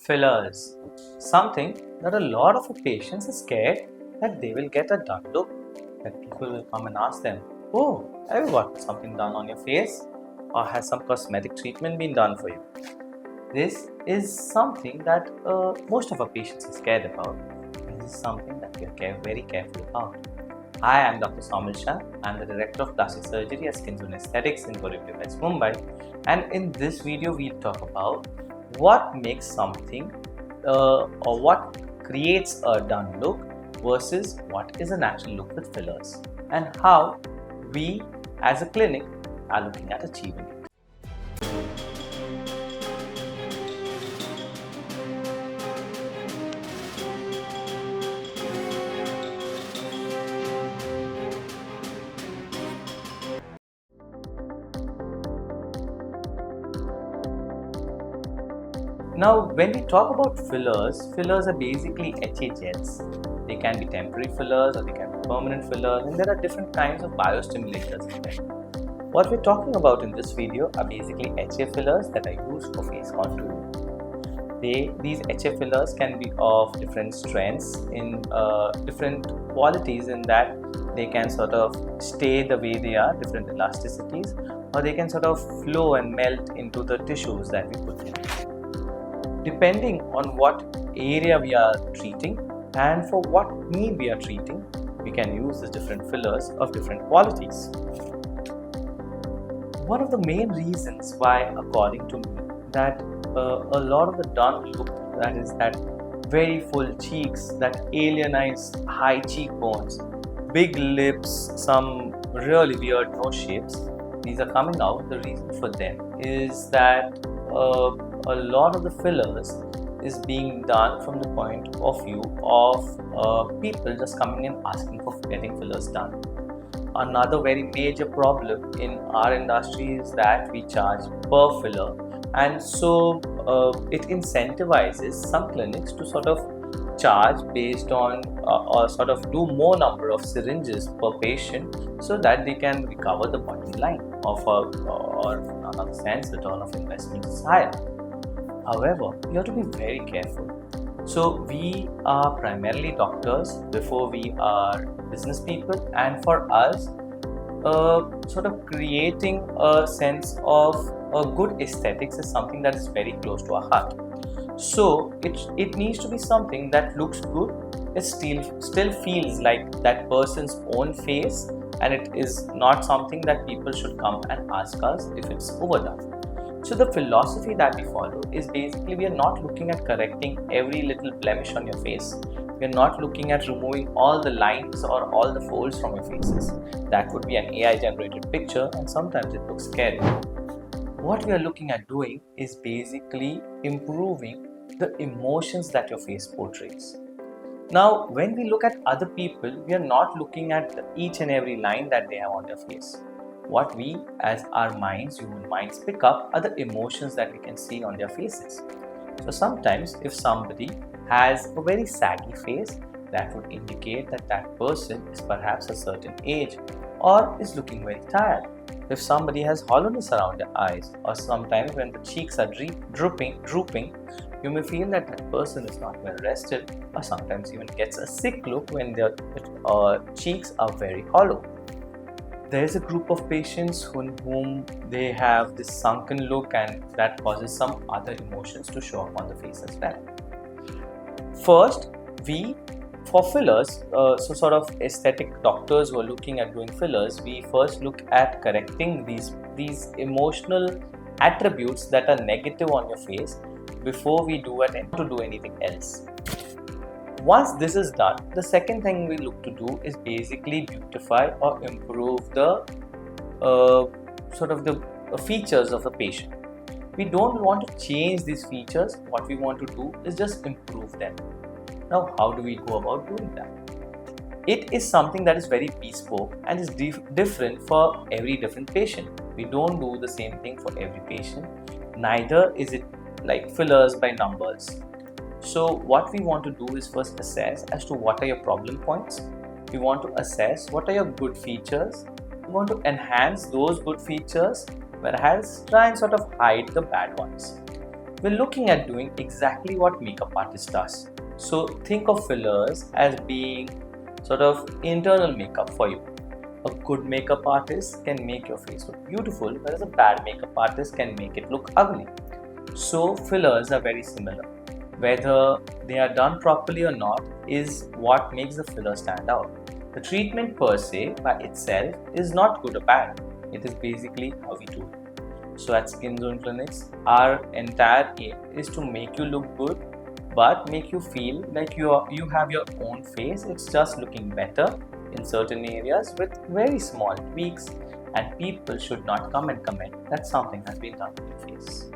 Fillers. Something that a lot of patients are scared that they will get a done look. That people will come and ask them, "Oh, have you got something done on your face? Or has some cosmetic treatment been done for you?" This is something that most of our patients are scared about. This is something that we are very careful about. Hi, I'm Dr. Saumil Shah. I'm the Director of Plastic Surgery at Skin Zone Aesthetics in Borivali, Mumbai. And in this video, we'll talk about what makes something or what creates a done look versus what is a natural look with fillers, and how we as a clinic are looking at achieving it. Now, when we talk about fillers are basically HA gels. They can be temporary fillers or they can be permanent fillers, and there are different kinds of biostimulators in there. What we're talking about in this video are basically HA fillers that are used for face contouring. These HA fillers can be of different strengths in different qualities, in that they can sort of stay the way they are, different elasticities, or they can sort of flow and melt into the tissues that we put in. Depending on what area we are treating and for what need we are treating, we can use the different fillers of different qualities. One of the main reasons why, according to me, that a lot of the done look, that is that very full cheeks, that alienized high cheekbones, big lips, some really weird nose shapes, these are coming out. The reason for them is that a lot of the fillers is being done from the point of view of people just coming and asking for getting fillers done. Another very major problem in our industry is that we charge per filler, and so it incentivizes some clinics to sort of charge based on or sort of do more number of syringes per patient, so that they can recover the bottom line of or in another sense, return of investment is higher. However, you have to be very careful. So we are primarily doctors before we are business people, and for us, sort of creating a sense of a good aesthetics is something that is very close to our heart. So it needs to be something that looks good, it still feels like that person's own face, and it is not something that people should come and ask us if it's overdone. So the philosophy that we follow is basically, we are not looking at correcting every little blemish on your face. We are not looking at removing all the lines or all the folds from your faces. That would be an AI generated picture, and sometimes it looks scary. What we are looking at doing is basically improving the emotions that your face portrays. Now, when we look at other people, we are not looking at each and every line that they have on their face. What we, as our minds, human minds, pick up are the emotions that we can see on their faces. So sometimes if somebody has a very saggy face, that would indicate that that person is perhaps a certain age or is looking very tired. If somebody has hollowness around their eyes, or sometimes when the cheeks are drooping, you may feel that that person is not well rested, or sometimes even gets a sick look when their cheeks are very hollow. There is a group of patients whom they have this sunken look, and that causes some other emotions to show up on the face as well. First, for fillers, so sort of aesthetic doctors who are looking at doing fillers, we first look at correcting these emotional attributes that are negative on your face before we do anything else. Once this is done, the second thing we look to do is basically beautify or improve the sort of the features of the patient. We don't want to change these features. What we want to do is just improve them. Now, how do we go about doing that? It is something that is very bespoke and is different for every different patient. We don't do the same thing for every patient. Neither is it like fillers by numbers. So what we want to do is first assess as to what are your problem points. We want to assess what are your good features. We want to enhance those good features, whereas try and sort of hide the bad ones. we're looking at doing exactly what makeup artist does. So think of fillers as being sort of internal makeup for you. A good makeup artist can make your face look beautiful, whereas a bad makeup artist can make it look ugly. So fillers are very similar. Whether they are done properly or not is what makes the filler stand out. The treatment per se by itself is not good or bad. It is basically how we do it. So at Skin Zone Clinics, our entire aim is to make you look good, but make you feel like you have your own face. It's just looking better in certain areas with very small tweaks, and people should not come and comment that something has been done to your face.